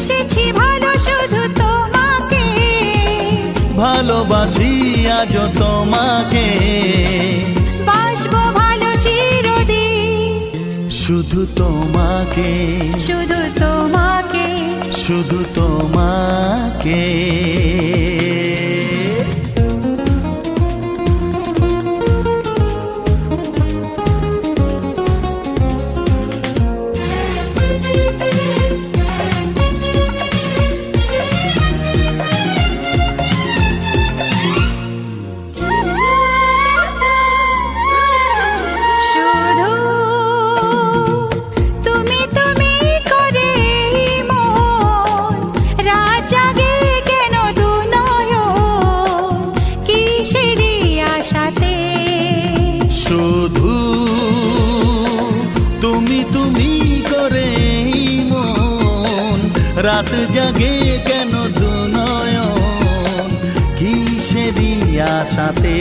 এসেছি ভালো শুধু তোমাকে, ভালোবাসি আজ তোমাকে, বাসবো ভালো চিরদিন, শুধু তোমাকে, শুধু তোমাকে, শুধু তোমাকে। শুধু তুমি তুমি করে মন রাত জাগে কেন দু নয়ন, কিসেরই আশাতে। শুধু তুমি তুমি করে মন রাত জাগে কেন দু নয়ন, কিসেরই আশাতে।